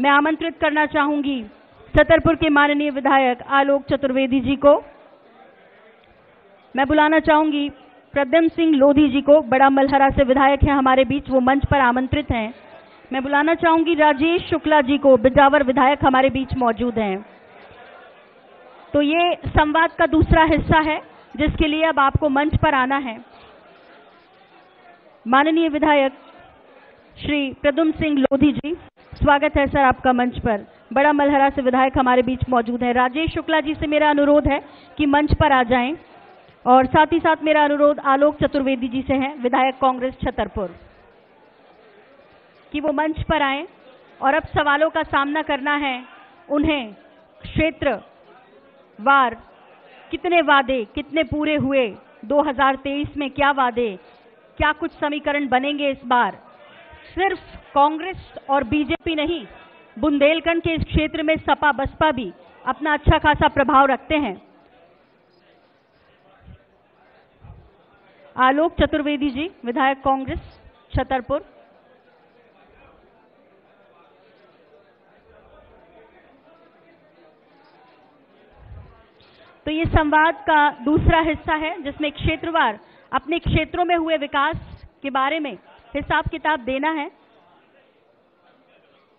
मैं आमंत्रित करना चाहूंगी छतरपुर के माननीय विधायक आलोक चतुर्वेदी जी को। मैं बुलाना चाहूंगी प्रद्युम्न सिंह लोधी जी को, बड़ा मलहरा से विधायक हैं हमारे बीच, वो मंच पर आमंत्रित हैं। मैं बुलाना चाहूंगी राजेश शुक्ला जी को, बिजावर विधायक हमारे बीच मौजूद हैं। तो ये संवाद का दूसरा हिस्सा है जिसके लिए अब आपको मंच पर आना है। माननीय विधायक श्री प्रद्युम्न सिंह लोधी जी, स्वागत है सर आपका मंच पर। बड़ा मलहरा से विधायक हमारे बीच मौजूद हैं। राजेश शुक्ला जी से मेरा अनुरोध है कि मंच पर आ जाएं, और साथ ही साथ मेरा अनुरोध आलोक चतुर्वेदी जी से है, विधायक कांग्रेस छतरपुर, कि वो मंच पर आएं। और अब सवालों का सामना करना है उन्हें। क्षेत्र वार कितने वादे, कितने पूरे हुए, 2023 में क्या वादे, क्या कुछ समीकरण बनेंगे इस बार। सिर्फ कांग्रेस और बीजेपी नहीं, बुंदेलखंड के इस क्षेत्र में सपा बसपा भी अपना अच्छा खासा प्रभाव रखते हैं। आलोक चतुर्वेदी जी, विधायक कांग्रेस छतरपुर। तो ये संवाद का दूसरा हिस्सा है जिसमें क्षेत्रवार अपने क्षेत्रों में हुए विकास के बारे में हिसाब किताब देना है।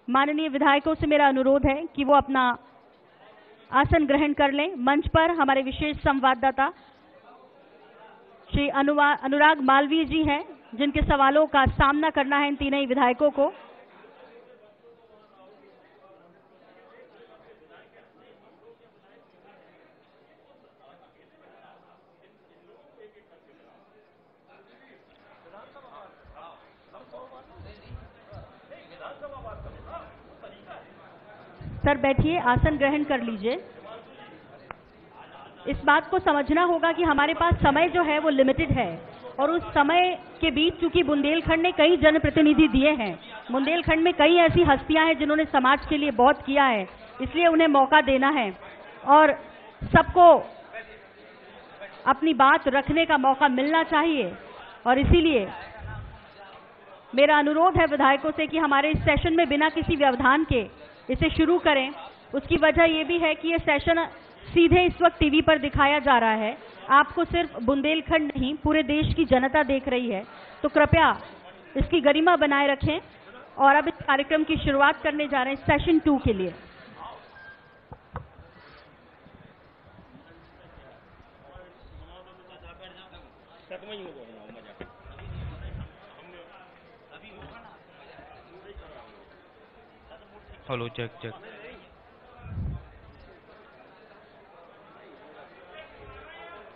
माननीय विधायकों से मेरा अनुरोध है कि वो अपना आसन ग्रहण कर लें। मंच पर हमारे विशेष संवाददाता श्री अनुराग मालवीय जी हैं, जिनके सवालों का सामना करना है इन तीनों ही विधायकों को। सर बैठिए, आसन ग्रहण कर लीजिए। इस बात को समझना होगा कि हमारे पास समय जो है वो लिमिटेड है, और उस समय के बीच चूंकि बुंदेलखंड ने कई जनप्रतिनिधि दिए हैं, बुंदेलखंड में कई ऐसी हस्तियां हैं जिन्होंने समाज के लिए बहुत किया है, इसलिए उन्हें मौका देना है और सबको अपनी बात रखने का मौका मिलना चाहिए। और इसीलिए मेरा अनुरोध है विधायकों से कि हमारे इस सेशन में बिना किसी व्यवधान के इसे शुरू करें। उसकी वजह यह भी है कि ये सेशन सीधे इस वक्त टीवी पर दिखाया जा रहा है। आपको सिर्फ बुंदेलखंड नहीं, पूरे देश की जनता देख रही है, तो कृपया इसकी गरिमा बनाए रखें। और अब इस कार्यक्रम की शुरुआत करने जा रहे हैं सेशन 2 के लिए। Hello, check check.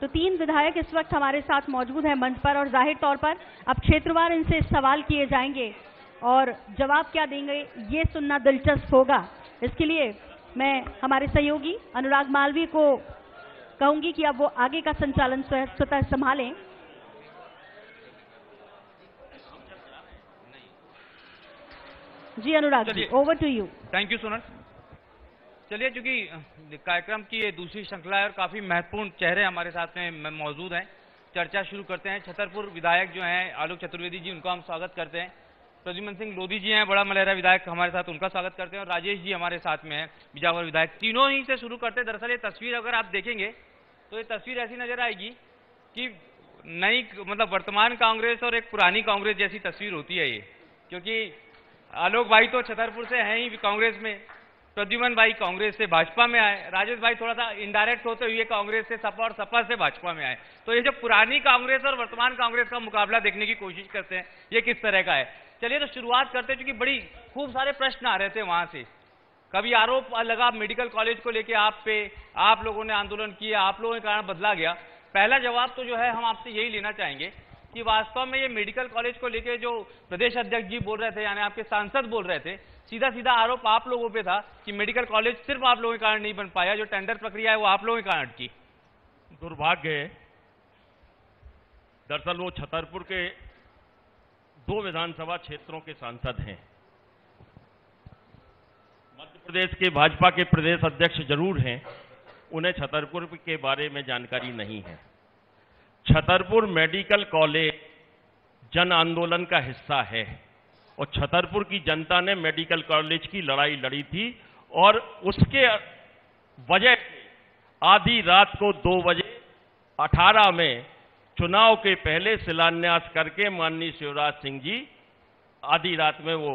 तो 3 विधायक इस वक्त हमारे साथ मौजूद हैं मंच पर, और जाहिर तौर पर अब क्षेत्रवार इनसे सवाल किए जाएंगे और जवाब क्या देंगे ये सुनना दिलचस्प होगा। इसके लिए मैं हमारे सहयोगी अनुराग मालवीय को कहूंगी कि अब वो आगे का संचालन स्वतः संभालें। जी Anurag ji, over to you. Thank you Sonal. चलिए, चूंकि कार्यक्रम की ये दूसरी श्रृंखला है और काफी महत्वपूर्ण चेहरे हमारे साथ में मौजूद हैं, चर्चा शुरू करते हैं। छतरपुर विधायक जो हैं आलोक चतुर्वेदी जी, उनका हम स्वागत करते हैं। प्रद्युम्न सिंह लोधी जी हैं, बड़ा मलहरा विधायक हमारे साथ, उनका स्वागत करते हैं। और राजेश जी हमारे साथ में हैं, बिजावर विधायक। तीनों ही से शुरू करते हैं। दरअसल ये तस्वीर अगर आप देखेंगे तो ये तस्वीर ऐसी नजर आएगी कि नई, मतलब वर्तमान कांग्रेस और एक पुरानी कांग्रेस जैसी तस्वीर होती है ये, क्योंकि आलोक भाई तो छतरपुर से हैं ही कांग्रेस में, प्रद्युम्न भाई कांग्रेस से भाजपा में आए, राजेश भाई थोड़ा सा इनडायरेक्ट होते हुए कांग्रेस से सपा और सपा से भाजपा में आए। तो ये जो पुरानी कांग्रेस और वर्तमान कांग्रेस का मुकाबला देखने की कोशिश करते हैं, ये किस तरह का है। चलिए तो शुरुआत करते हैं, क्योंकि बड़ी खूब सारे प्रश्न आ रहे थे वहां से। कभी आरोप लगा मेडिकल कॉलेज को लेके आप पे, आप लोगों ने आंदोलन किया, आप लोगों के कारण बदला गया। पहला जवाब तो जो है हम आपसे यही लेना चाहेंगे कि वास्तव में ये मेडिकल कॉलेज को लेके जो प्रदेश अध्यक्ष जी बोल रहे थे, यानी आपके सांसद बोल रहे थे, सीधा सीधा आरोप आप लोगों पे था कि मेडिकल कॉलेज सिर्फ आप लोगों के कारण नहीं बन पाया, जो टेंडर प्रक्रिया है वो आप लोगों के कारण अटकी। दुर्भाग्य है, दरअसल वो छतरपुर के 2 विधानसभा क्षेत्रों के सांसद हैं। मध्य प्रदेश के भाजपा के प्रदेश अध्यक्ष जरूर हैं, उन्हें छतरपुर के बारे में जानकारी नहीं है। छतरपुर मेडिकल कॉलेज जन आंदोलन का हिस्सा है। और छतरपुर की जनता ने मेडिकल कॉलेज की लड़ाई लड़ी थी और उसके वजह से आधी रात को 2:18 में चुनाव के पहले शिलान्यास करके माननीय शिवराज सिंह जी आधी रात में वो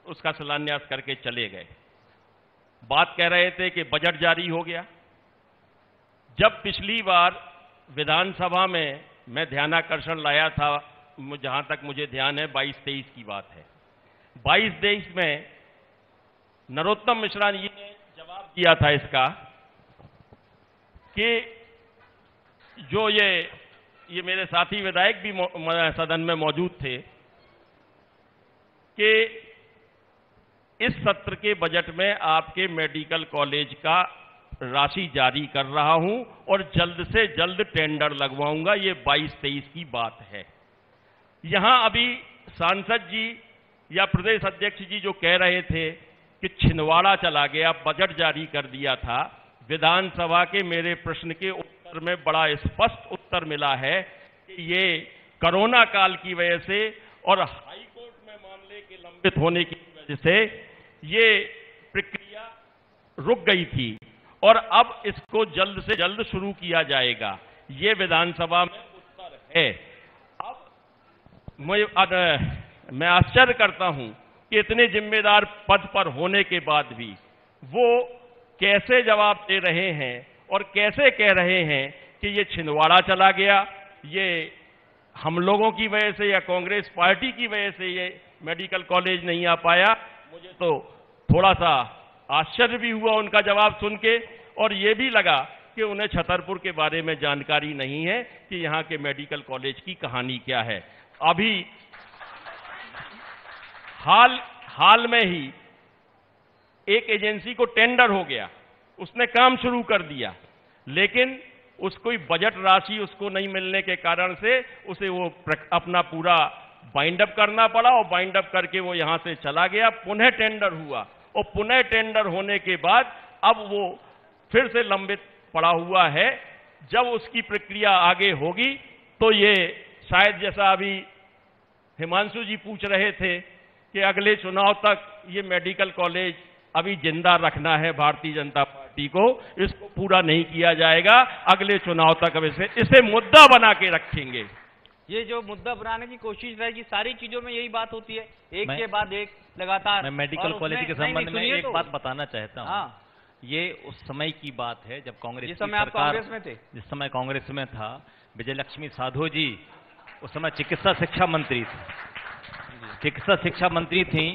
उसका शिलान्यास करके चले गए। बात कह रहे थे कि बजट जारी हो गया। जब पिछली बार विधानसभा में मैं ध्यानाकर्षण लाया था, जहां तक मुझे ध्यान है 22-23 की बात है, 22-23 में नरोत्तम मिश्रा जी ने जवाब दिया था इसका कि जो ये मेरे साथी विधायक भी सदन में मौजूद थे कि इस सत्र के बजट में आपके मेडिकल कॉलेज का राशि जारी कर रहा हूं और जल्द से जल्द टेंडर लगवाऊंगा। ये 22-23 की बात है। यहां अभी सांसद जी या प्रदेश अध्यक्ष जी जो कह रहे थे कि छिंदवाड़ा चला गया, बजट जारी कर दिया था, विधानसभा के मेरे प्रश्न के उत्तर में बड़ा स्पष्ट उत्तर मिला है कि ये कोरोना काल की वजह से और हाई कोर्ट में मामले के लंबित होने की वजह से ये प्रक्रिया रुक गई थी और अब इसको जल्द से जल्द शुरू किया जाएगा। ये विधानसभा में उत्तर है। अब मैं आश्चर्य करता हूं कि इतने जिम्मेदार पद पर होने के बाद भी वो कैसे जवाब दे रहे हैं और कैसे कह रहे हैं कि ये छिंदवाड़ा चला गया, ये हम लोगों की वजह से या कांग्रेस पार्टी की वजह से ये मेडिकल कॉलेज नहीं आ पाया। मुझे तो थोड़ा सा आश्चर्य भी हुआ उनका जवाब सुन के और ये भी लगा कि उन्हें छतरपुर के बारे में जानकारी नहीं है कि यहाँ के मेडिकल कॉलेज की कहानी क्या है। अभी हाल में ही एक एजेंसी को टेंडर हो गया, उसने काम शुरू कर दिया, लेकिन उसको बजट राशि उसको नहीं मिलने के कारण से उसे वो अपना पूरा बाइंड अप करना पड़ा और बाइंड अप करके वो यहां से चला गया। पुनः टेंडर हुआ और पुनः टेंडर होने के बाद अब वो फिर से लंबित पड़ा हुआ है। जब उसकी प्रक्रिया आगे होगी तो ये शायद, जैसा अभी हिमांशु जी पूछ रहे थे कि अगले चुनाव तक ये मेडिकल कॉलेज अभी जिंदा रखना है भारतीय जनता पार्टी को, इसको पूरा नहीं किया जाएगा। अगले चुनाव तक अब इसे मुद्दा बना के रखेंगे। ये जो मुद्दा बनाने की कोशिश रहेगी, सारी चीजों में यही बात होती है, एक के बाद एक लगातार। मैं मेडिकल कॉलेज के संबंध में एक बात बताना चाहता हूँ। हाँ। ये उस समय की बात है जब कांग्रेस जिस समय आप कांग्रेस में थे, जिस समय कांग्रेस में था, विजयलक्ष्मी साधो जी उस समय चिकित्सा शिक्षा मंत्री थी, चिकित्सा शिक्षा मंत्री थी।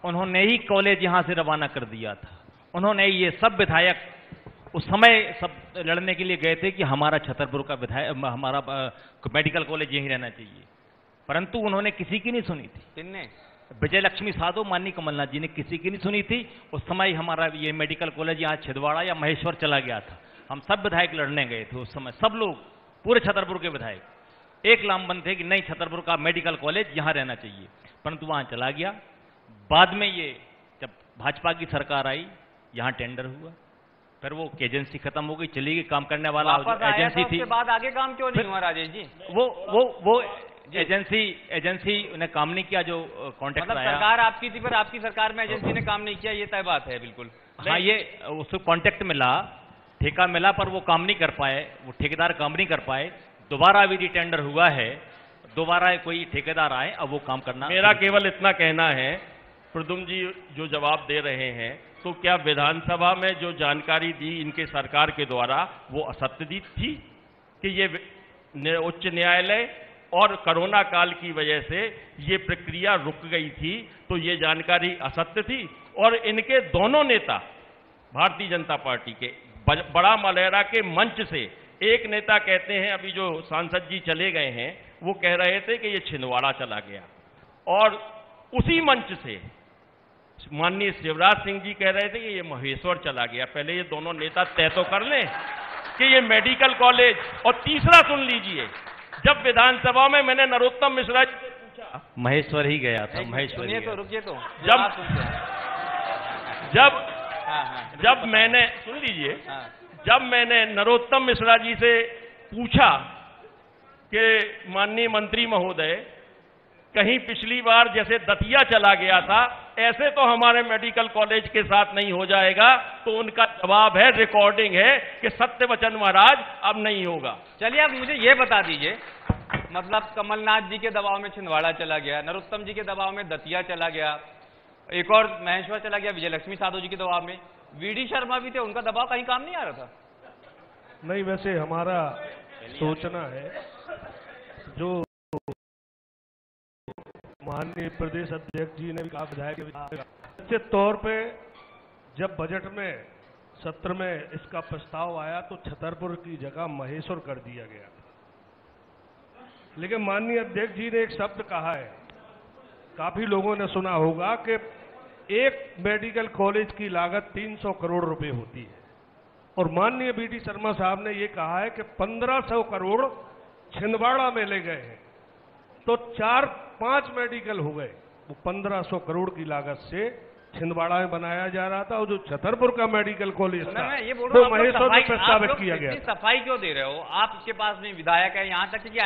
उन्होंने ही कॉलेज यहां से रवाना कर दिया था। उन्होंने ये सब विधायक उस समय सब लड़ने के लिए गए थे कि हमारा छतरपुर का हमारा मेडिकल कॉलेज यहीं रहना चाहिए, परंतु उन्होंने किसी की नहीं सुनी थी। किसने? विजयलक्ष्मी साधो, माननीय कमलनाथ जी ने किसी की नहीं सुनी थी। उस समय हमारा ये मेडिकल कॉलेज यहाँ छिंदवाड़ा या महेश्वर चला गया था। हम सब विधायक लड़ने गए थे उस समय, सब लोग, पूरे छतरपुर के विधायक एक लामबंद थे कि नहीं, छतरपुर का मेडिकल कॉलेज यहाँ रहना चाहिए, परंतु वहां चला गया। बाद में ये जब भाजपा की सरकार आई, यहाँ टेंडर हुआ, फिर वो एजेंसी खत्म हो गई, चली गई। काम करने वाला एजेंसी थी। उसके बाद आगे काम क्यों नहीं हुआ राजेश जी? वो एजेंसी ने काम नहीं किया जो कॉन्ट्रैक्ट मतलब आया। सरकार आपकी थी, पर आपकी सरकार में एजेंसी ने काम नहीं किया, ये तय बात है बिल्कुल। हाँ, ये उसको कॉन्ट्रैक्ट मिला, ठेका मिला, पर वो काम नहीं कर पाए, वो ठेकेदार काम नहीं कर पाए। दोबारा अभी टेंडर हुआ है, दोबारा कोई ठेकेदार आए, अब वो काम करना। मेरा केवल इतना कहना है, प्रद्युम्न जी जो जवाब दे रहे हैं, तो क्या विधानसभा में जो जानकारी दी इनके सरकार के द्वारा वो असत्य दी थी कि ये उच्च न्यायालय और कोरोना काल की वजह से ये प्रक्रिया रुक गई थी, तो ये जानकारी असत्य थी? और इनके दोनों नेता भारतीय जनता पार्टी के बड़ा मलेरा के मंच से एक नेता कहते हैं, अभी जो सांसद जी चले गए हैं, वो कह रहे थे कि ये छिंदवाड़ा चला गया, और उसी मंच से माननीय शिवराज सिंह जी कह रहे थे कि ये महेश्वर चला गया। पहले ये दोनों नेता तय तो कर लें कि ये मेडिकल कॉलेज। और तीसरा सुन लीजिए, जब विधानसभा में मैंने नरोत्तम मिश्रा जी से पूछा, महेश्वर ही गया था, महेश्वर ही तो रुकिए, तो जब मैंने, सुन लीजिए, जब मैंने नरोत्तम मिश्रा जी से पूछा कि माननीय मंत्री महोदय, कहीं पिछली बार जैसे दतिया चला गया था, ऐसे तो हमारे मेडिकल कॉलेज के साथ नहीं हो जाएगा। तो उनका जवाब है, रिकॉर्डिंग है कि सत्यवचन महाराज अब नहीं होगा। चलिए अब मुझे ये बता दीजिए, मतलब कमलनाथ जी के दबाव में छिंदवाड़ा चला गया, नरोत्तम जी के दबाव में दतिया चला गया, एक और महेश्वर चला गया विजयलक्ष्मी साधो जी के दबाव में, वीडी शर्मा भी थे, उनका दबाव कहीं काम नहीं आ रहा था? नहीं, वैसे हमारा सोचना है, जो माननीय प्रदेश अध्यक्ष जी ने भी कहा, विधायक निश्चित तौर पे जब बजट में सत्र में इसका प्रस्ताव आया तो छतरपुर की जगह महेश्वर कर दिया गया, लेकिन माननीय अध्यक्ष जी ने एक शब्द कहा है, काफी लोगों ने सुना होगा कि एक मेडिकल कॉलेज की लागत 300 करोड़ रुपए होती है, और माननीय बीडी शर्मा साहब ने ये कहा है कि 1500 करोड़ छिंदवाड़ा में ले गए हैं, तो 4-5 मेडिकल हो गए। वो 1500 करोड़ की लागत से छिंदवाड़ा में बनाया जा रहा था, और जो छतरपुर का मेडिकल कॉलेज था मैं ये बोल तो रहा हूं, महेश्वर में प्रस्तावित किया गया। सफाई क्यों दे रहे हो? आपके पास में विधायक है, यहाँ तक कि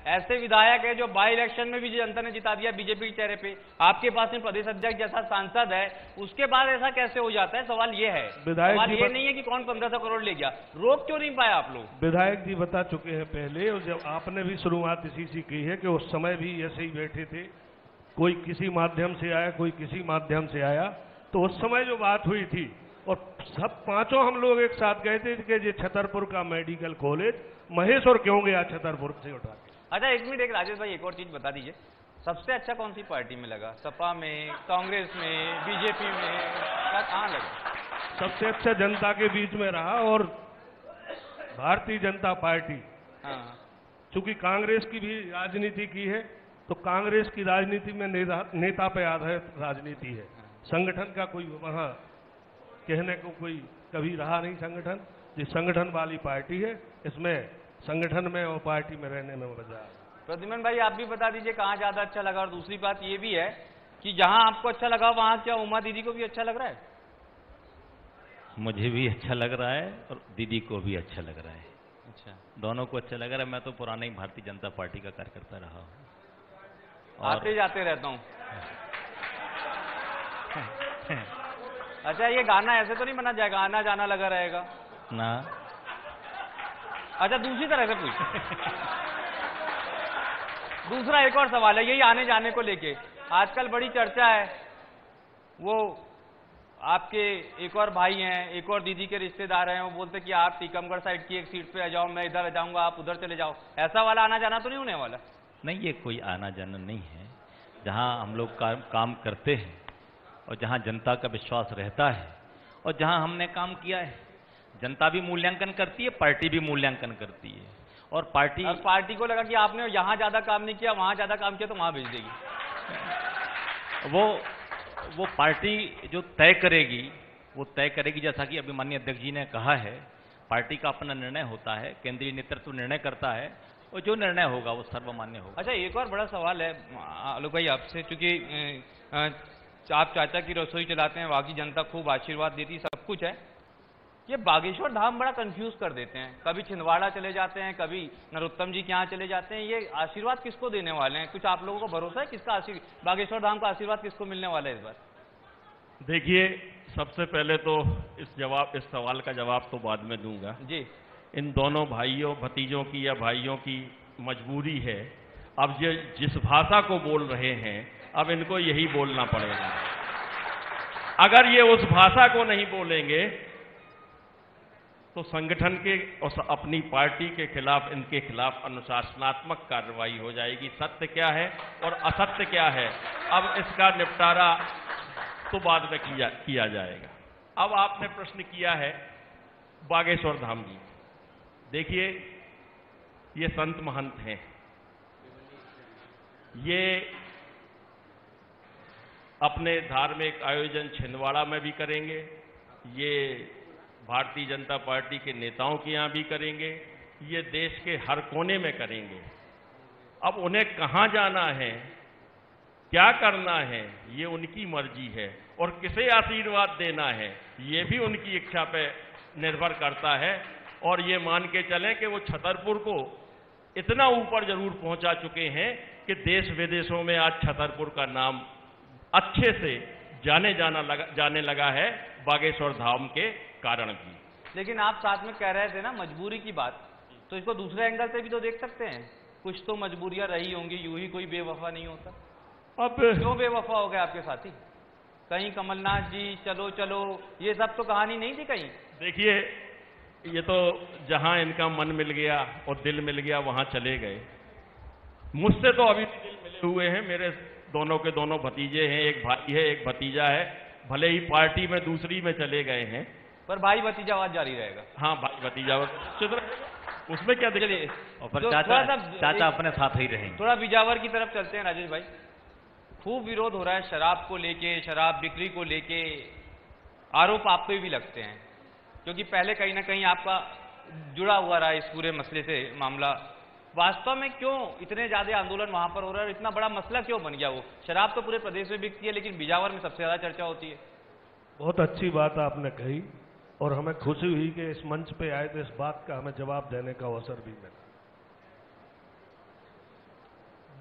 ऐसे विधायक है जो बाई इलेक्शन में भी जनता ने जिता दिया बीजेपी के चेहरे पे, आपके पास में प्रदेश अध्यक्ष जैसा सांसद है, उसके बाद ऐसा कैसे हो जाता है? सवाल ये है, सवाल ये नहीं है कि कौन 1500 करोड़ ले गया, रोक क्यों नहीं पाया आप लोग? विधायक जी बता चुके हैं पहले, और जब आपने भी शुरुआत इसी से की है कि उस समय भी ऐसे ही बैठे थे, कोई किसी माध्यम से आया, कोई किसी माध्यम से आया, तो उस समय जो बात हुई थी, और सब पांचों हम लोग एक साथ गए थे कि ये छतरपुर का मेडिकल कॉलेज महेश्वर क्यों गया छतरपुर से उठा के। अच्छा एक मिनट, एक राजेश भाई एक और चीज बता दीजिए, सबसे अच्छा कौन सी पार्टी में लगा? सपा में, कांग्रेस में, बीजेपी में, कहाँ लगा? सबसे अच्छा जनता के बीच में रहा, और भारतीय जनता पार्टी, हाँ, चूंकि कांग्रेस की भी राजनीति की है, तो कांग्रेस की राजनीति में नेता पे आधारित राजनीति है, संगठन का कोई वहां कहने को कोई कभी रहा नहीं संगठन। ये संगठन वाली पार्टी है, इसमें संगठन में और पार्टी में रहने में मजा है। प्रद्युमन भाई आप भी बता दीजिए कहाँ ज्यादा अच्छा लगा, और दूसरी बात ये भी है कि जहां आपको अच्छा लगा वहां क्या उमा दीदी को भी अच्छा लग रहा है? मुझे भी अच्छा लग रहा है और दीदी को भी अच्छा लग रहा है। अच्छा, दोनों को अच्छा लग रहा है। मैं तो पुराना ही भारतीय जनता पार्टी का कार्यकर्ता रहा हूँ, आते जाते रहता हूँ। अच्छा ये गाना ऐसे तो नहीं बना जाएगा, आना जाना लगा रहेगा ना? अच्छा दूसरी तरह से पूछ दूसरा एक और सवाल है, यही आने जाने को लेके आजकल बड़ी चर्चा है, वो आपके एक और भाई हैं, एक और दीदी के रिश्तेदार हैं, वो बोलते कि आप टीकमगढ़ साइड की एक सीट पे आ जाओ, मैं इधर आ जाऊंगा, आप उधर चले जाओ, ऐसा वाला आना जाना तो नहीं होने वाला? नहीं, ये कोई आना जाना नहीं है। जहां हम लोग काम करते हैं और जहां जनता का विश्वास रहता है और जहां हमने काम किया है, जनता भी मूल्यांकन करती है, पार्टी भी मूल्यांकन करती है, और पार्टी को लगा कि आपने यहाँ ज्यादा काम नहीं किया, वहां ज्यादा काम किया, तो वहां भेज देगी। वो पार्टी जो तय करेगी वो तय करेगी, जैसा कि अभी माननीय अध्यक्ष जी ने कहा है, पार्टी का अपना निर्णय होता है, केंद्रीय नेतृत्व निर्णय करता है, और जो निर्णय होगा वो सर्वमान्य होगा। अच्छा एक और बड़ा सवाल है आलोक भाई आपसे, क्योंकि आप चाचा की रसोई चलाते हैं, वहां की जनता खूब आशीर्वाद देती, सब कुछ है, ये बागेश्वर धाम बड़ा कंफ्यूज कर देते हैं, कभी छिंदवाड़ा चले जाते हैं, कभी नरोत्तम जी के यहाँ चले जाते हैं, ये आशीर्वाद किसको देने वाले हैं? कुछ आप लोगों को भरोसा है किसका बागेश्वर धाम का आशीर्वाद किसको मिलने वाला है इस बार? देखिए, सबसे पहले तो इस सवाल का जवाब तो बाद में दूंगा जी। इन दोनों भाइयों भतीजों की या भाइयों की मजबूरी है, अब ये जिस भाषा को बोल रहे हैं अब इनको यही बोलना पड़ेगा। अगर ये उस भाषा को नहीं बोलेंगे तो संगठन के और अपनी पार्टी के खिलाफ, इनके खिलाफ अनुशासनात्मक कार्रवाई हो जाएगी। सत्य क्या है और असत्य क्या है, अब इसका निपटारा तो बाद में किया जाएगा। अब आपने प्रश्न किया है बागेश्वर धाम जी, देखिए ये संत महंत हैं, ये अपने धार्मिक आयोजन छिंदवाड़ा में भी करेंगे, ये भारतीय जनता पार्टी के नेताओं के यहाँ भी करेंगे, ये देश के हर कोने में करेंगे। अब उन्हें कहाँ जाना है, क्या करना है, ये उनकी मर्जी है, और किसे आशीर्वाद देना है ये भी उनकी इच्छा पे निर्भर करता है। और ये मान के चलें कि वो छतरपुर को इतना ऊपर जरूर पहुंचा चुके हैं कि देश विदेशों में आज छतरपुर का नाम अच्छे से जाने लगा है, बागेश्वर धाम के कारण भी। लेकिन आप साथ में कह रहे थे ना मजबूरी की बात, तो इसको दूसरे एंगल से भी तो देख सकते हैं। कुछ तो मजबूरियां रही होंगी, यूं ही कोई बेवफा नहीं होता। अब क्यों बेवफा हो गए आपके साथी? कहीं कमलनाथ जी चलो चलो, ये सब तो कहानी नहीं थी कहीं। देखिए, ये तो जहां इनका मन मिल गया और दिल मिल गया वहां चले गए। मुझसे तो अभी दिल मिले हुए हैं, मेरे दोनों के दोनों भतीजे हैं, एक भाई है एक भतीजा है, भले ही पार्टी में दूसरी में चले गए हैं, पर भाई भतीजावाद जारी रहेगा। हाँ, भाई भतीजा उसमें क्या दिक्कत है? और पर चाचा अपने साथ ही रहेंगे। थोड़ा बिजावर की तरफ चलते हैं राजेश भाई। खूब विरोध हो रहा है शराब को लेके, शराब बिक्री को लेके, आरोप आप पे भी लगते हैं, क्योंकि पहले कहीं ना कहीं आपका जुड़ा हुआ रहा इस पूरे मसले से मामला। वास्तव में क्यों इतने ज्यादा आंदोलन वहां पर हो रहा है, इतना बड़ा मसला क्यों बन गया? वो शराब तो पूरे प्रदेश में बिकती है, लेकिन बिजावर में सबसे ज्यादा चर्चा होती है। बहुत अच्छी बात आपने कही और हमें खुशी हुई कि इस मंच पे आए तो इस बात का हमें जवाब देने का अवसर भी मिला।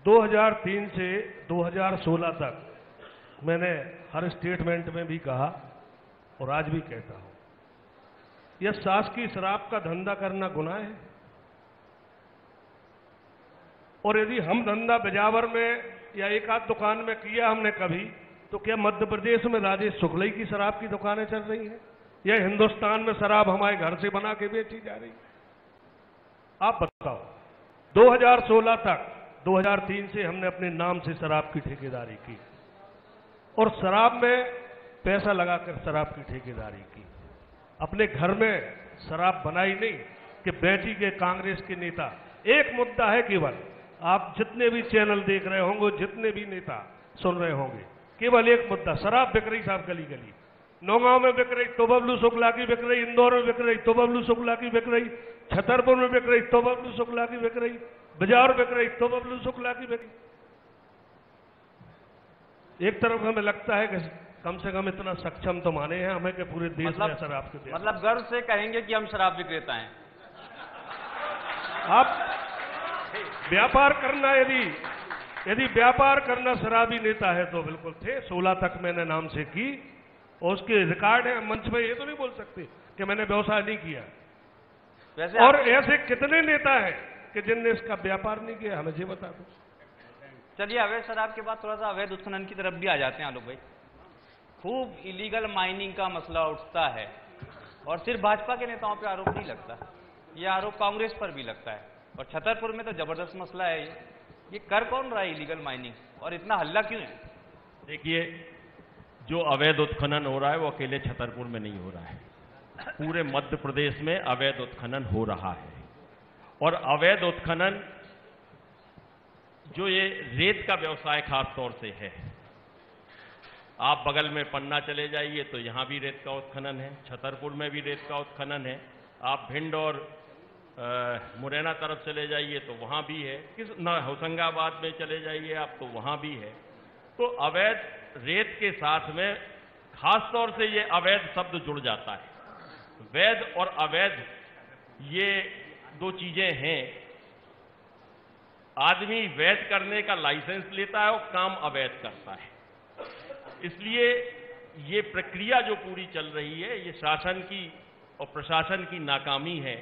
2003 से 2016 तक मैंने हर स्टेटमेंट में भी कहा और आज भी कहता हूं, यह शासकीय शराब का धंधा करना गुनाह है। और यदि हम धंधा बिजावर में या एक आध दुकान में किया हमने कभी, तो क्या मध्य प्रदेश में राजेश शुक्ला की शराब की दुकानें चल रही हैं या हिंदुस्तान में शराब हमारे घर से बना के बेची जा रही? आप बताओ। 2016 तक, 2003 से हमने अपने नाम से शराब की ठेकेदारी की और शराब में पैसा लगाकर शराब की ठेकेदारी की। अपने घर में शराब बनाई नहीं कि बेटी के कांग्रेस के नेता। एक मुद्दा है केवल, आप जितने भी चैनल देख रहे होंगे, जितने भी नेता सुन रहे होंगे, केवल एक मुद्दा, शराब बिक रही साहब गली गली। नौगांव में बिक रही तो बबलू शुक्ला की बिक रही, इंदौर में बिक रही तो बबलू शुक्ला की बिक रही, छतरपुर में बिक रही तो बबलू शुक्ला की बिक रही, बिजार बिक रही तो बबलू शुक्ला की बिक रही। एक तरफ हमें लगता है कि कम से कम इतना सक्षम तो माने हैं हमें कि पूरे देश में शराब के मतलब गर्व से कहेंगे कि हम शराब विक्रेता हैं। आप व्यापार करना, यदि व्यापार करना शराबी नेता है तो बिल्कुल थे। 16 तक मैंने नाम से की और उसके रिकॉर्ड है मंच में, ये तो नहीं बोल सकते कि मैंने व्यवसाय नहीं किया। वैसे और ऐसे कितने नेता हैं कि जिनने इसका व्यापार नहीं किया, हमें ये बता दो। चलिए, अवैध शराब के बाद थोड़ा सा अवैध उत्खनन की तरफ भी आ जाते हैं आलोक भाई। खूब इलीगल माइनिंग का मसला उठता है और सिर्फ भाजपा के नेताओं पे आरोप नहीं लगता, ये आरोप कांग्रेस पर भी लगता है। और छतरपुर में तो जबरदस्त मसला है ये कर कौन रहा है इलीगल माइनिंग और इतना हल्ला क्यों है? देखिए, जो अवैध उत्खनन हो रहा है वो अकेले छतरपुर में नहीं हो रहा है, पूरे मध्य प्रदेश में अवैध उत्खनन हो रहा है। और अवैध उत्खनन जो ये रेत का व्यवसाय खास तौर से है, आप बगल में पन्ना चले जाइए तो यहां भी रेत का उत्खनन है, छतरपुर में भी रेत का उत्खनन है, आप भिंड और मुरैना तरफ चले जाइए तो वहां भी है, होशंगाबाद में चले जाइए आप तो वहां भी है। तो अवैध रेत के साथ में खास तौर से ये अवैध शब्द जुड़ जाता है। वैध और अवैध ये दो चीजें हैं। आदमी वैध करने का लाइसेंस लेता है और काम अवैध करता है। इसलिए ये प्रक्रिया जो पूरी चल रही है, ये शासन की और प्रशासन की नाकामी है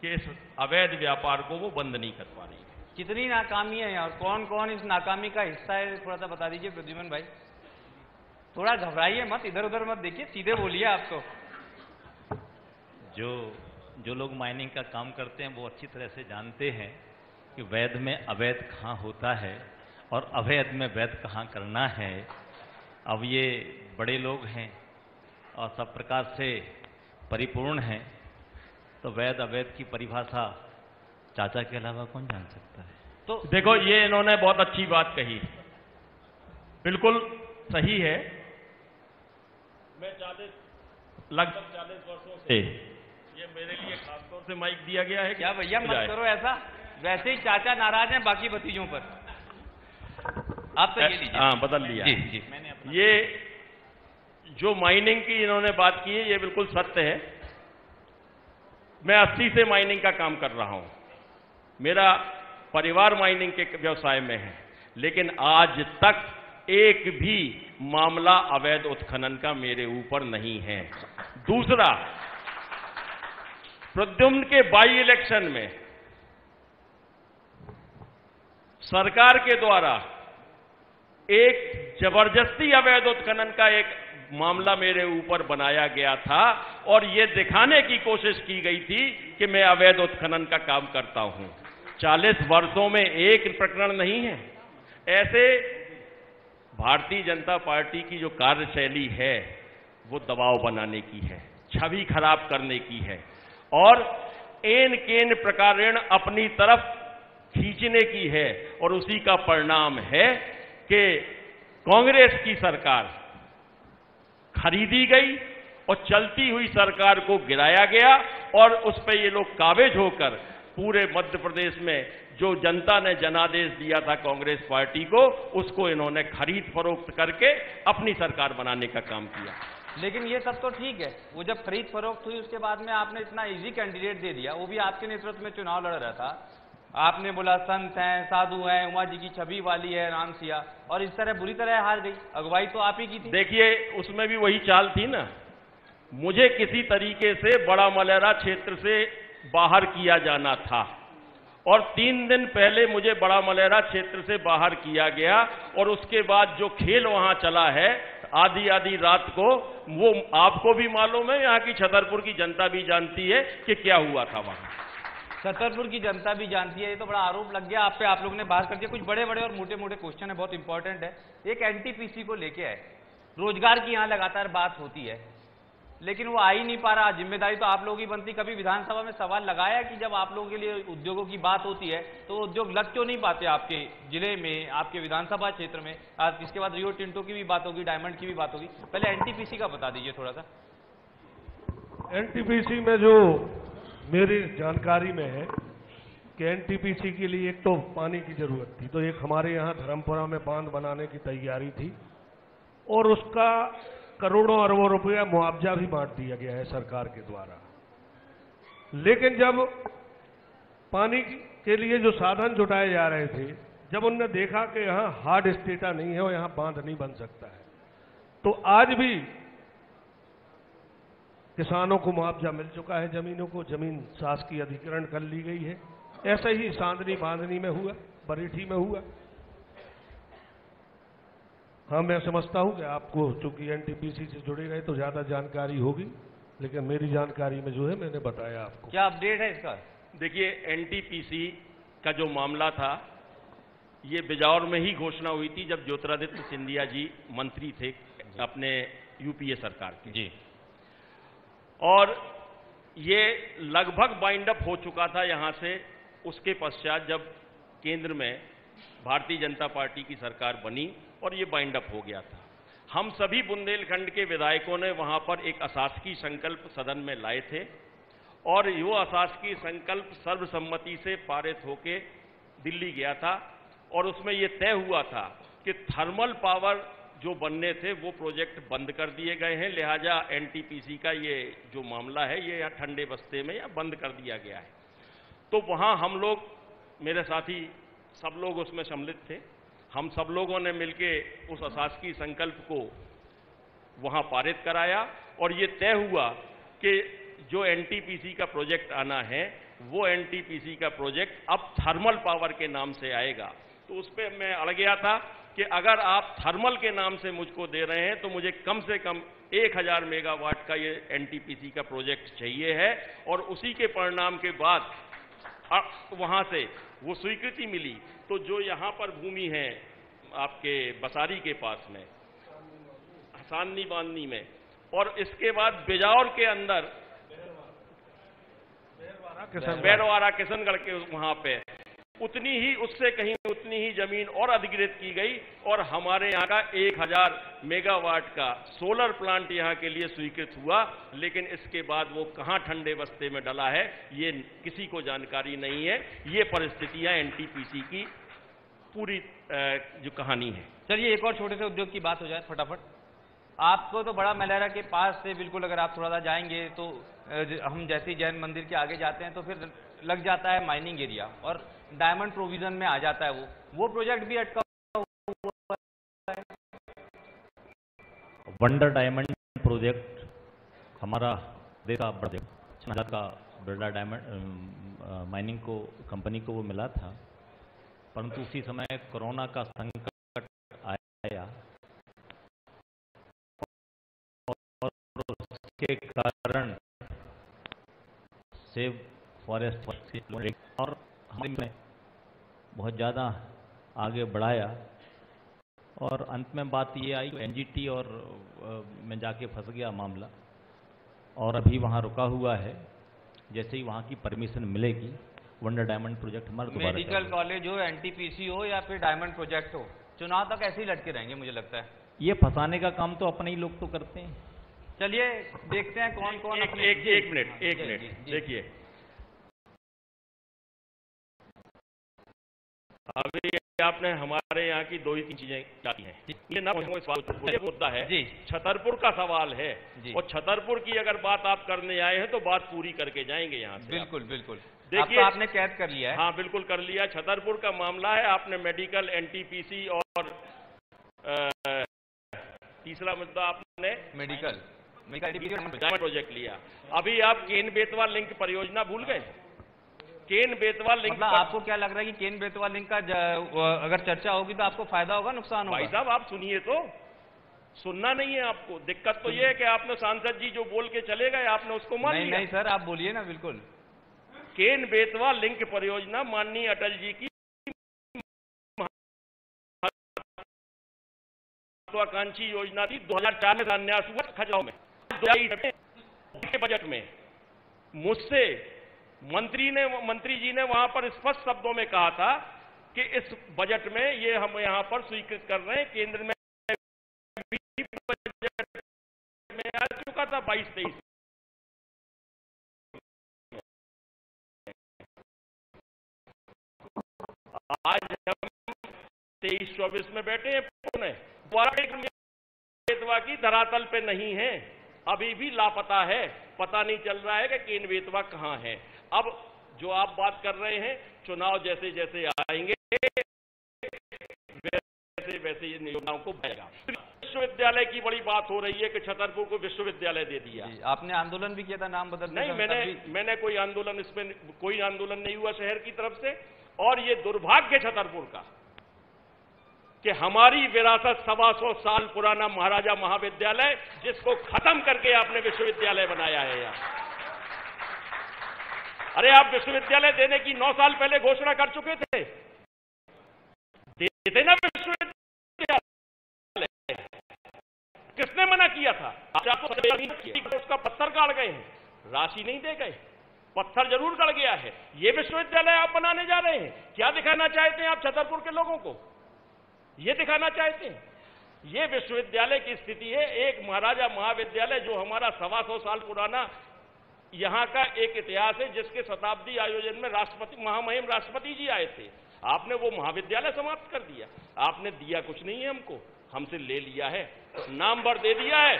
कि इस अवैध व्यापार को वो बंद नहीं कर पा रही है। कितनी नाकामी है और कौन कौन इस नाकामी का हिस्सा है, थोड़ा सा बता दीजिए प्रद्युमन भाई। थोड़ा घबराइए मत, इधर उधर मत देखिए, सीधे बोलिए आप तो। जो लोग माइनिंग का काम करते हैं वो अच्छी तरह से जानते हैं कि वैध में अवैध कहाँ होता है और अवैध में वैध कहाँ करना है। अब ये बड़े लोग हैं और सब प्रकार से परिपूर्ण हैं, तो वैध अवैध की परिभाषा चाचा के अलावा कौन जान सकता है? तो देखो, ये इन्होंने बहुत अच्छी बात कही, बिल्कुल सही है। मैं लगभग 40 वर्षों से, ये मेरे लिए खासतौर से माइक दिया गया है। क्या भैया मत करो ऐसा, वैसे ही चाचा नाराज हैं बाकी भतीजों पर। आप तो ये लीजिए। हाँ, बदल लिया जी जी। मैंने ये जो माइनिंग की इन्होंने बात की है, ये बिल्कुल सत्य है। मैं 80 से माइनिंग का काम कर रहा हूं, मेरा परिवार माइनिंग के व्यवसाय में है। लेकिन आज तक एक भी मामला अवैध उत्खनन का मेरे ऊपर नहीं है। दूसरा, प्रद्युम्न के बाई इलेक्शन में सरकार के द्वारा एक जबरदस्ती अवैध उत्खनन का एक मामला मेरे ऊपर बनाया गया था और यह दिखाने की कोशिश की गई थी कि मैं अवैध उत्खनन का काम करता हूं। 40 वर्षों में एक प्रकरण नहीं है। ऐसे भारतीय जनता पार्टी की जो कार्यशैली है वो दबाव बनाने की है, छवि खराब करने की है और एन केन प्रकारेण अपनी तरफ खींचने की है। और उसी का परिणाम है कि कांग्रेस की सरकार खरीदी गई और चलती हुई सरकार को गिराया गया और उस पर ये लोग काबिज होकर पूरे मध्य प्रदेश में जो जनता ने जनादेश दिया था कांग्रेस पार्टी को, उसको इन्होंने खरीद फरोख्त करके अपनी सरकार बनाने का काम किया। लेकिन ये सब तो ठीक है, वो जब खरीद फरोख्त हुई उसके बाद में आपने इतना इजी कैंडिडेट दे दिया, वो भी आपके नेतृत्व में चुनाव लड़ रहा था। आपने बोला संत हैं, साधु हैं, उमा जी की छवि वाली है, राम सिया, और इस तरह बुरी तरह हार गई। अगुवाई तो आप ही की थी। देखिए, उसमें भी वही चाल थी ना, मुझे किसी तरीके से बड़ा मलेरा क्षेत्र से बाहर किया जाना था और 3 दिन पहले मुझे बड़ा मलेरा क्षेत्र से बाहर किया गया और उसके बाद जो खेल वहां चला है आधी आधी रात को, वो आपको भी मालूम है, यहाँ की छतरपुर की जनता भी जानती है कि क्या हुआ था वहां। छतरपुर की जनता भी जानती है। ये तो बड़ा आरोप लग गया आप पे, आप लोग ने बात कर दिया। कुछ बड़े बड़े और मोटे मोटे क्वेश्चन है, बहुत इंपॉर्टेंट है। एक एनटीपीसी को लेके आए, रोजगार की यहाँ लगातार बात होती है लेकिन वो आ ही नहीं पा रहा। जिम्मेदारी तो आप लोगों की बनती। कभी विधानसभा में सवाल लगाया कि जब आप लोगों के लिए उद्योगों की बात होती है तो उद्योग लग क्यों नहीं पाते आपके जिले में, आपके विधानसभा क्षेत्र में? आज इसके बाद रियो टिंटो की भी बात होगी, डायमंड की भी बात होगी। पहले एनटीपीसी का बता दीजिए थोड़ा सा। एनटीपीसी में जो मेरी जानकारी में है कि एनटीपीसी के लिए एक तो पानी की जरूरत थी, तो एक हमारे यहाँ धर्मपुरा में बांध बनाने की तैयारी थी और उसका करोड़ों अरबों रुपया मुआवजा भी बांट दिया गया है सरकार के द्वारा। लेकिन जब पानी के लिए जो साधन जुटाए जा रहे थे, जब उनने देखा कि यहाँ हार्ड स्टेटा नहीं है और यहाँ बांध नहीं बन सकता है, तो आज भी किसानों को मुआवजा मिल चुका है, जमीनों को, जमीन शासकीय अधिग्रहण कर ली गई है। ऐसा ही सांदनी बांधनी में हुआ, बरेठी में हुआ। हाँ, मैं समझता हूं कि आपको चूंकि एनटीपीसी से जुड़े गए तो ज्यादा जानकारी होगी, लेकिन मेरी जानकारी में जो है मैंने बताया आपको। क्या अपडेट है इसका? देखिए, एनटीपीसी का जो मामला था ये बिजौर में ही घोषणा हुई थी जब ज्योतिरादित्य सिंधिया जी मंत्री थे अपने यूपीए सरकार के जी, और ये लगभग बाइंड अप हो चुका था यहां से। उसके पश्चात जब केंद्र में भारतीय जनता पार्टी की सरकार बनी और ये बाइंड अप हो गया था, हम सभी बुंदेलखंड के विधायकों ने वहां पर एक अशासकीय संकल्प सदन में लाए थे और वो अशासकीय संकल्प सर्वसम्मति से पारित होके दिल्ली गया था और उसमें ये तय हुआ था कि थर्मल पावर जो बनने थे वो प्रोजेक्ट बंद कर दिए गए हैं, लिहाजा एनटीपीसी का ये जो मामला है ये या ठंडे बस्ते में या बंद कर दिया गया है। तो वहां हम लोग, मेरे साथी सब लोग उसमें सम्मिलित थे, हम सब लोगों ने मिलकर उस अशासकीय संकल्प को वहां पारित कराया और ये तय हुआ कि जो एनटीपीसी का प्रोजेक्ट आना है वो एनटीपीसी का प्रोजेक्ट अब थर्मल पावर के नाम से आएगा। तो उस पर मैं अड़ गया था कि अगर आप थर्मल के नाम से मुझको दे रहे हैं तो मुझे कम से कम 1000 मेगावाट का ये एनटीपीसी का प्रोजेक्ट चाहिए है। और उसी के परिणाम के बाद वहां से वो स्वीकृति मिली। तो जो यहां पर भूमि है आपके बसारी के पास में, सांदनी बांधनी में, और इसके बाद बिजौर के अंदर बैरवाड़ा किशनगढ़ के वहां पे उतनी ही, उससे कहीं उतनी ही जमीन और अधिग्रहित की गई और हमारे यहाँ का 1000 मेगावाट का सोलर प्लांट यहाँ के लिए स्वीकृत हुआ। लेकिन इसके बाद वो कहाँ ठंडे बस्ते में डला है ये किसी को जानकारी नहीं है। ये परिस्थितियां एनटीपीसी की पूरी जो कहानी है। चलिए एक और छोटे से उद्योग की बात हो जाए फटाफट। आपको तो बड़ा मलेरा के पास से बिल्कुल, अगर आप थोड़ा सा जाएंगे तो हम जैसे ही जैन मंदिर के आगे जाते हैं तो फिर लग जाता है माइनिंग एरिया और डायमंड प्रोविजन में आ जाता है। वो प्रोजेक्ट भी अटका वंडर डायमंड प्रोजेक्ट हमारा देश का बड़ा का बिरला डायमंड माइनिंग को कंपनी को वो मिला था, परंतु उसी समय कोरोना का संकट आया और उसके कारण सेव फॉरेस्ट और हमने बहुत ज़्यादा आगे बढ़ाया और अंत में बात ये आई एनजीटी और में जाके फंस गया मामला और अभी वहाँ रुका हुआ है। जैसे ही वहाँ की परमिशन मिलेगी वंडर डायमंड प्रोजेक्ट हमारा दोबारा मेडिकल कॉलेज हो, एनटीपीसी हो या फिर डायमंड प्रोजेक्ट हो, चुनाव तक ऐसे ही लटके रहेंगे मुझे लगता है। ये फंसाने का काम तो अपने ही लोग तो करते हैं। चलिए देखते हैं कौन कौन एक मिनट देखिए, अभी आपने हमारे यहाँ की 2 ही 3 चीजें क्या की हैं। ये ना मुद्दा है जी, छतरपुर का सवाल है जी। और छतरपुर की अगर बात आप करने आए हैं तो बात पूरी करके जाएंगे यहाँ से। बिल्कुल बिल्कुल। देखिए, आपने कैद कर लिया है। हाँ बिल्कुल कर लिया। छतरपुर का मामला है, आपने मेडिकल, एनटीपीसी और तीसरा मुद्दा आपने मेडिकल प्रोजेक्ट लिया। अभी आप केन बेतवा लिंक परियोजना भूल गए। केन बेतवा लिंक मतलब आपको क्या लग रहा है कि केन बेतवा लिंक का अगर चर्चा होगी तो आपको फायदा होगा, नुकसान होगा? भाई साहब आप सुनिए तो, सुनना नहीं है आपको। दिक्कत तो ये है कि आपने सांसद जी जो बोल के चले गए आपने उसको मान लिया। नहीं सर, आप बोलिए ना। बिल्कुल। केन बेतवा लिंक परियोजना माननीय अटल जी की महत्वाकांक्षी योजना थी। 2004 में शिलान्यास हुआ खजुराहो में। बजट में मुझसे मंत्री जी ने वहां पर स्पष्ट शब्दों में कहा था कि इस बजट में ये हम यहां पर स्वीकृत कर रहे हैं। केंद्र में बजट में आ चुका था 22-23। आज हम 23-24 में बैठे हैं। पुणे बेतवा की धरातल पे नहीं है, अभी भी लापता है। पता नहीं चल रहा है कि केन बेतवा कहां है। अब जो आप बात कर रहे हैं, चुनाव जैसे जैसे आएंगे वैसे वैसे इन योजनाओं को बढ़ेगा। विश्वविद्यालय की बड़ी बात हो रही है कि छतरपुर को विश्वविद्यालय दे दिया। आपने आंदोलन भी किया था नाम बदलने नहीं, मैंने कोई आंदोलन, इसमें कोई आंदोलन नहीं हुआ शहर की तरफ से। और ये दुर्भाग्य छतरपुर का कि हमारी विरासत 125 साल पुराना महाराजा महाविद्यालय, जिसको खत्म करके आपने विश्वविद्यालय बनाया है यार। अरे आप विश्वविद्यालय देने की 9 साल पहले घोषणा कर चुके थे, देते ना विश्वविद्यालय। किसने मना किया था? उसका पत्थर गाड़ गए हैं, राशि नहीं दे गए। पत्थर जरूर गड़ गया है। ये विश्वविद्यालय आप बनाने जा रहे हैं, क्या दिखाना चाहते हैं आप छतरपुर के लोगों को? ये दिखाना चाहते हैं? ये विश्वविद्यालय की स्थिति है। एक महाराजा महाविद्यालय जो हमारा 125 साल पुराना यहां का एक इतिहास है, जिसके शताब्दी आयोजन में राष्ट्रपति, महामहिम राष्ट्रपति जी आए थे। आपने वो महाविद्यालय समाप्त कर दिया। आपने दिया कुछ नहीं है हमको, हमसे ले लिया है, नाम भर दे दिया है,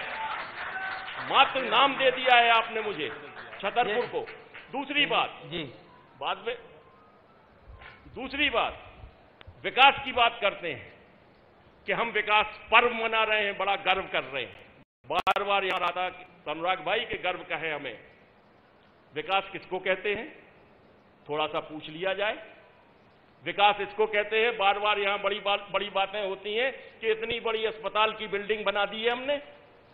मात्र नाम दे दिया है आपने मुझे छतरपुर को। दूसरी बात जी, बाद में दूसरी बात, विकास की बात करते हैं कि हम विकास पर्व मना रहे हैं, बड़ा गर्व कर रहे हैं। बार बार यहां रहा अनुराग भाई के गर्व का है हमें। विकास किसको कहते हैं, थोड़ा सा पूछ लिया जाए। विकास इसको कहते हैं, बार बार यहां बड़ी बातें होती हैं कि इतनी बड़ी अस्पताल की बिल्डिंग बना दी है हमने।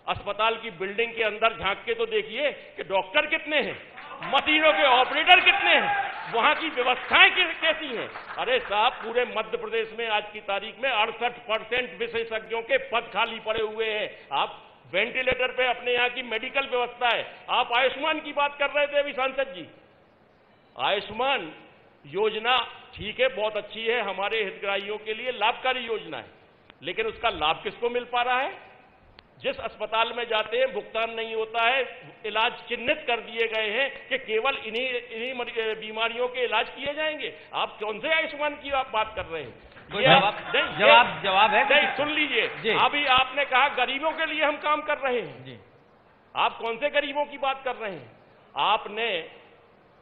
अस्पताल की बिल्डिंग के अंदर झांक के तो देखिए कि डॉक्टर कितने हैं, मशीनों के ऑपरेटर कितने हैं, वहां की व्यवस्थाएं कैसी हैं। अरे साहब, पूरे मध्य प्रदेश में आज की तारीख में 68% विशेषज्ञों के पद खाली पड़े हुए हैं। आप वेंटिलेटर पे अपने यहां की मेडिकल व्यवस्था है। आप आयुष्मान की बात कर रहे थे अभी सांसद जी। आयुष्मान योजना ठीक है, बहुत अच्छी है, हमारे हितग्राहियों के लिए लाभकारी योजना है, लेकिन उसका लाभ किसको मिल पा रहा है? जिस अस्पताल में जाते हैं भुगतान नहीं होता है, इलाज चिन्हित कर दिए गए हैं कि केवल इन्हीं बीमारियों के इलाज किए जाएंगे। आप कौन से आयुष्मान की आप बात कर रहे हैं? जवाब है नहीं, सुन लीजिए। अभी आपने कहा गरीबों के लिए हम काम कर रहे हैं जी। आप कौन से गरीबों की बात कर रहे हैं? आपने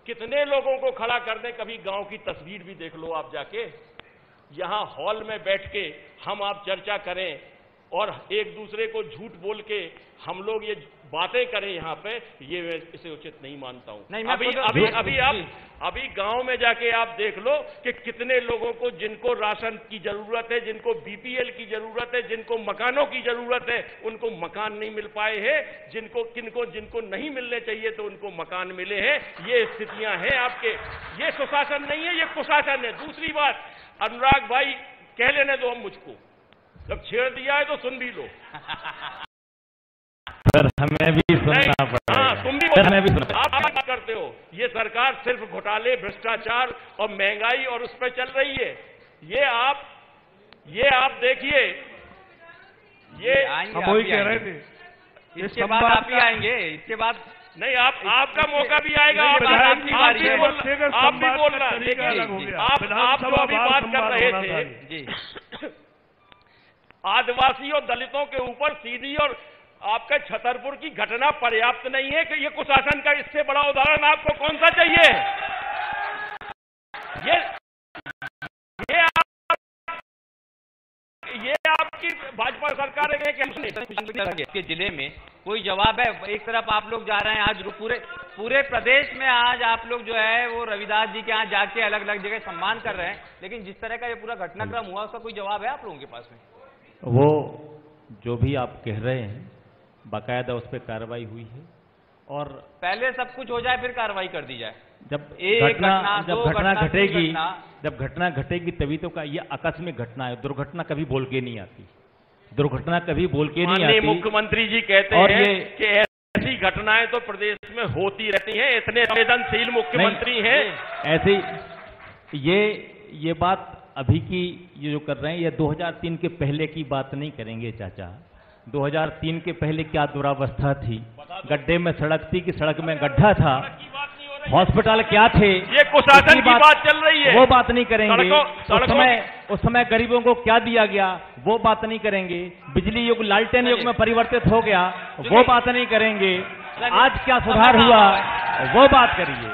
कितने लोगों को खड़ा कर दें, कभी गांव की तस्वीर भी देख लो आप जाके। यहां हॉल में बैठ के हम आप चर्चा करें और एक दूसरे को झूठ बोल के हम लोग ये बातें करें यहाँ पे, ये मैं इसे उचित नहीं मानता हूँ। नहीं, अभी गांव में जाके आप देख लो कि कितने लोगों को, जिनको राशन की जरूरत है, जिनको बीपीएल की जरूरत है, जिनको मकानों की जरूरत है, उनको मकान नहीं मिल पाए हैं, जिनको नहीं मिलने चाहिए तो उनको मकान मिले हैं। ये स्थितियां हैं आपके। ये सुशासन नहीं है, ये कुशासन है। दूसरी बात, अनुराग भाई कह लेने दो, हम मुझको जब छेड़ दिया है तो सुन भी लो। सर हमें भी सुनना पड़ेगा। हाँ, तुम भी हमें भी सुनना। आप बात करते हो, ये सरकार सिर्फ घोटाले, भ्रष्टाचार और महंगाई और उस पर चल रही है। ये आप देखिए, ये हम वही कह रहे थे। इसके बाद आप ही आएंगे, इसके बाद नहीं, आपका मौका भी आएगा। आप भी बोलना। आप जो अभी बात कर रहे थे जी, आदिवासी और दलितों के ऊपर सीधी और आपका छतरपुर की घटना पर्याप्त नहीं है कि ये कुशासन का इससे बड़ा उदाहरण आपको कौन सा चाहिए? ये आपकी भाजपा सरकार है के जिले में कोई जवाब है? एक तरफ आप लोग जा रहे हैं, आज पूरे प्रदेश में आज आप लोग जो है वो रविदास जी के यहाँ जाके अलग अलग जगह सम्मान कर रहे हैं, लेकिन जिस तरह का ये पूरा घटनाक्रम हुआ उसका कोई जवाब है आप लोगों के पास में? वो जो भी आप कह रहे हैं बाकायदा उस पर कार्रवाई हुई है, और पहले सब कुछ हो जाए फिर कार्रवाई कर दी जाए। जब एक घटना घटेगी तभी तो का, ये आकस्मिक घटना है। दुर्घटना कभी बोल के नहीं आती, दुर्घटना कभी बोल के नहीं आती। मुख्यमंत्री जी कहते हैं कि ऐसी घटनाएं तो प्रदेश में होती रहती हैं, इतने संवेदनशील मुख्यमंत्री हैं। ऐसे ये बात अभी की ये जो कर रहे हैं, ये 2003 के पहले की बात नहीं करेंगे चाचा। 2003 के पहले क्या दुरावस्था थी, गड्ढे में सड़क थी कि सड़क में गड्ढा था, हॉस्पिटल क्या थे, ये कुशासन की बात चल रही है, वो बात नहीं करेंगे। उस समय गरीबों को क्या दिया गया वो बात नहीं करेंगे। बिजली युग लालटेन युग में परिवर्तित हो गया वो बात नहीं करेंगे। आज क्या सुधार हुआ वो बात करिए,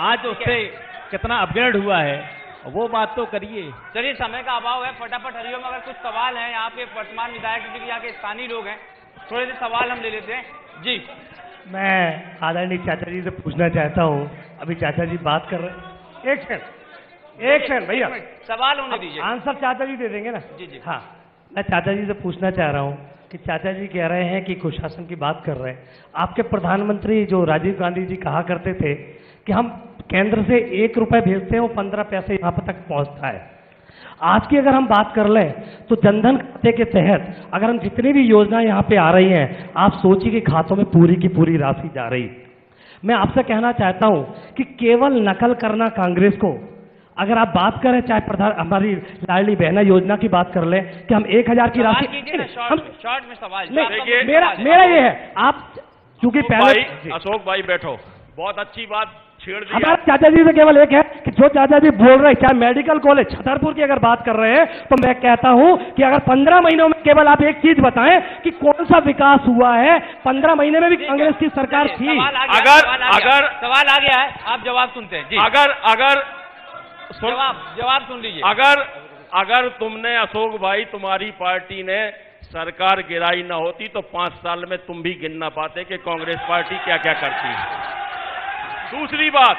आज उससे कितना अपग्रेड हुआ है वो बात तो करिए। चलिए, समय का अभाव है, फटाफट हरिओम अगर कुछ सवाल हैं यहाँ पे वर्तमान विधायक, क्योंकि यहाँ के स्थानीय लोग हैं, थोड़े से सवाल हम ले लेते हैं। जी, मैं आदरणीय चाचा जी से पूछना चाहता हूँ, अभी चाचा जी बात कर रहे हैं। एक सेकंड भैया, सवाल होने दीजिए, आंसर चाचा जी दे देंगे ना? जी। हाँ, मैं चाचा जी से पूछना चाह रहा हूँ कि चाचा जी कह रहे हैं कि कुशासन की बात कर रहे हैं। आपके प्रधानमंत्री जो राजीव गांधी जी कहा करते थे कि हम केंद्र से 1 रुपए भेजते हैं, वो 15 पैसे यहाँ पर तक पहुँचता है। आज की अगर हम बात कर लें तो जनधन खाते के तहत अगर हम जितनी भी योजनाएं यहाँ पे आ रही हैं, आप सोचिए कि खातों में पूरी की पूरी राशि जा रही। मैं आपसे कहना चाहता हूँ कि केवल नकल करना कांग्रेस को, अगर आप बात करें चाहे हमारी लाडली बहना योजना की बात कर लें कि हम 1000 की राशि, शॉर्ट में सवाल मेरा ये है, आप चूंकि पहले अशोक भाई बैठो, बहुत अच्छी बात छेड़ दी। हमारे चाचा जी से केवल एक है कि जो चाचा जी बोल रहे हैं, चाहे मेडिकल कॉलेज छतरपुर की अगर बात कर रहे हैं, तो मैं कहता हूं कि अगर 15 महीनों में केवल आप एक चीज बताएं कि कौन सा विकास हुआ है। 15 महीने में भी कांग्रेस की सरकार थी। अगर सवाल आ गया है, आप जवाब सुनते हैं जी। अगर जवाब सुन लीजिए। अगर तुमने अशोक भाई, तुम्हारी पार्टी ने सरकार गिराई ना होती तो 5 साल में तुम भी गिन ना पाते कि कांग्रेस पार्टी क्या क्या करती है। दूसरी बात,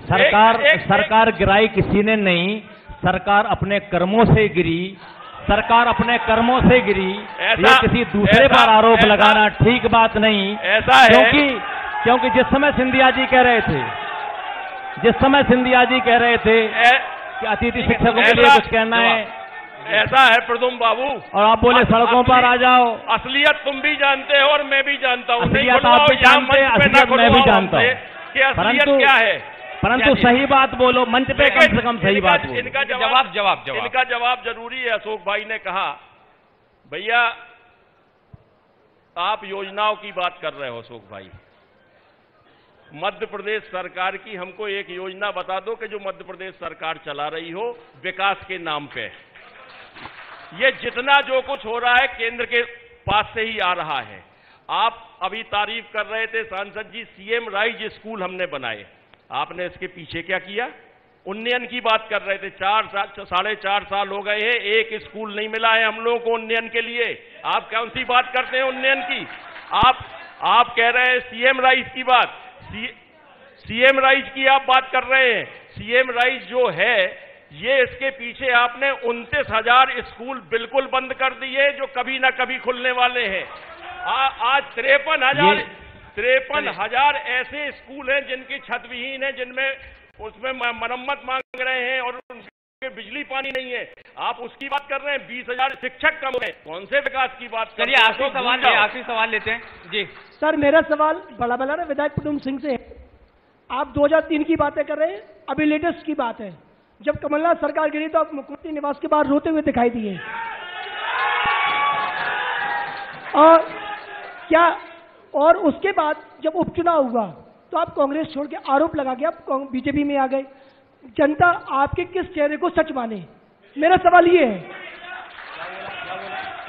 सरकार गिराई किसी ने नहीं, सरकार अपने कर्मों से गिरी, सरकार अपने कर्मों से गिरी। ये किसी दूसरे पर आरोप लगाना ठीक बात नहीं। ऐसा है क्योंकि जिस समय सिंधिया जी कह रहे थे कि अतिथि शिक्षकों के लिए कुछ कहना है, ऐसा है प्रदुम बाबू, और आप बोले सड़कों पर आ जाओ। असलियत तुम भी जानते हो और मैं भी जानता हूँ, असलियत आप भी जानते हैं, असलियत मैं भी जानता हूँ कि असलियत क्या है। परंतु सही बात बोलो, मंच पे कम से कम सही बात बोलो। इनका जवाब जरूरी है। अशोक भाई ने कहा, भैया आप योजनाओं की बात कर रहे हो अशोक भाई, मध्य प्रदेश सरकार की हमको एक योजना बता दो कि जो मध्य प्रदेश सरकार चला रही हो विकास के नाम पे। ये जितना जो कुछ हो रहा है केंद्र के पास से ही आ रहा है। आप अभी तारीफ कर रहे थे सांसद जी, सीएम राइज स्कूल हमने बनाए, आपने इसके पीछे क्या किया? उन्नयन की बात कर रहे थे। 4.5 साल हो गए हैं, एक स्कूल नहीं मिला है हम लोगों को उन्नयन के लिए। आप कौन सी बात करते हैं उन्नयन की? आप कह रहे हैं सीएम राइज की बात, सीएम राइज की आप बात कर रहे हैं। सीएम राइज जो है, ये इसके पीछे आपने 29,000 स्कूल बिल्कुल बंद कर दिए जो कभी ना कभी खुलने वाले हैं। आज 53,000 ऐसे स्कूल हैं जिनकी छत विहीन है, जिनमें उसमें मरम्मत मांग रहे हैं और उनके बिजली पानी नहीं है। आप उसकी बात कर रहे हैं। 20,000 शिक्षक कम है, कौन से विकास की बात कर रहे हैं? आखिरी सवाल लेते हैं जी। सर मेरा सवाल बड़ा ना विधायक प्रद्युम्न सिंह से है। आप 2003 की बातें कर रहे हैं, अभी लेटेस्ट की बात है। जब कमलनाथ सरकार गिरी तो आप मुख्यमंत्री निवास के बाहर रोते हुए दिखाई दिए, और उसके बाद जब उपचुनाव हुआ तो आप कांग्रेस छोड़ के आरोप लगा के आप बीजेपी में आ गए। जनता आपके किस चेहरे को सच माने? मेरा सवाल ये है।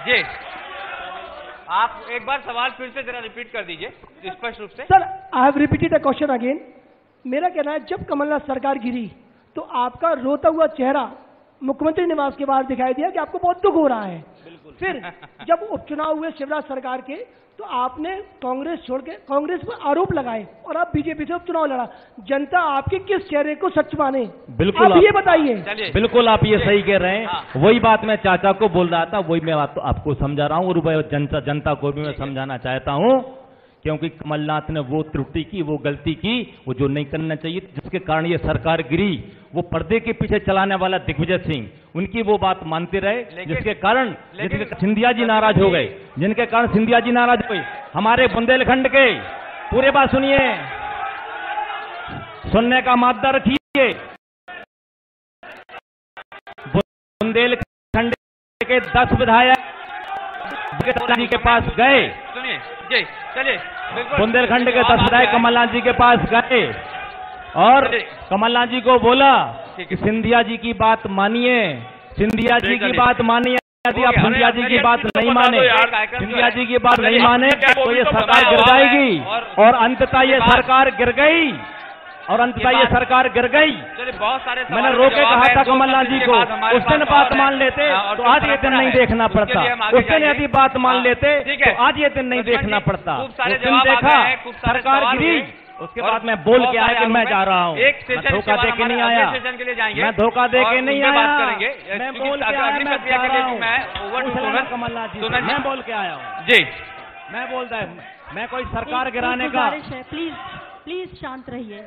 जी, आप एक बार सवाल फिर से जरा रिपीट कर दीजिए स्पष्ट रूप से। Sir I have repeated the question again. मेरा कहना है, जब कमलनाथ सरकार गिरी तो आपका रोता हुआ चेहरा मुख्यमंत्री निवास के बाहर दिखाई दिया कि आपको बहुत दुख हो रहा है। फिर जब उपचुनाव हुए शिवराज सरकार के तो आपने कांग्रेस छोड़ के कांग्रेस पर आरोप लगाए और आप बीजेपी से उपचुनाव लड़ा। जनता आपके किस चेहरे को सच माने? बिल्कुल आप ये बताइए। बिल्कुल आप ये सही कह रहे हैं। वही बात मैं चाचा को बोल रहा था, वही मैं आपको समझा रहा हूँ और जनता को भी मैं समझाना चाहता हूँ, क्योंकि कमलनाथ ने वो त्रुटि की, वो गलती की, वो जो नहीं करना चाहिए, जिसके कारण ये सरकार गिरी। वो पर्दे के पीछे चलाने वाला दिग्विजय सिंह, उनकी वो बात मानते रहे, जिसके कारण सिंधिया जी नाराज हो गए, जिनके कारण सिंधिया जी नाराज हो गए। हमारे बुंदेलखंड के, पूरे बात सुनिए, सुनने का मादा रखिए। बुंदेलखंड के 10 विधायक जी के पास गए, सुनिए जी, चलिए। बुंदेलखंड के 10 विधायक कमलनाथ जी के पास गए और कमलनाथ जी को बोला कि सिंधिया जी की बात मानिए, सिंधिया जी की बात मानिए। यदि आप सिंधिया जी की बात नहीं माने, सिंधिया जी की बात नहीं माने तो ये सरकार गिर जाएगी। और अंततः ये सरकार गिर गई, और अंततः ये सरकार गिर गई। बहुत सारे मैंने रोके कहा था कमलनाथ जी को, उस दिन बात मान लेते तो आज ये दिन नहीं देखना पड़ता। उस दिन यदि बात मान लेते तो आज ये दिन नहीं देखना पड़ता। उस दिन देखा सरकार गिरी, उसके बाद मैं बोल के आया कि मैं जा रहा हूँ। धोखा दे के नहीं आया, मैं धोखा दे के नहीं आया, मैं बोल के आया, मैं जा रहा हूँ। कमलनाथ जी मैं बोल के आया हूँ जी। मैं बोलता है, मैं कोई सरकार गिराने का। प्लीज शांत रहिए।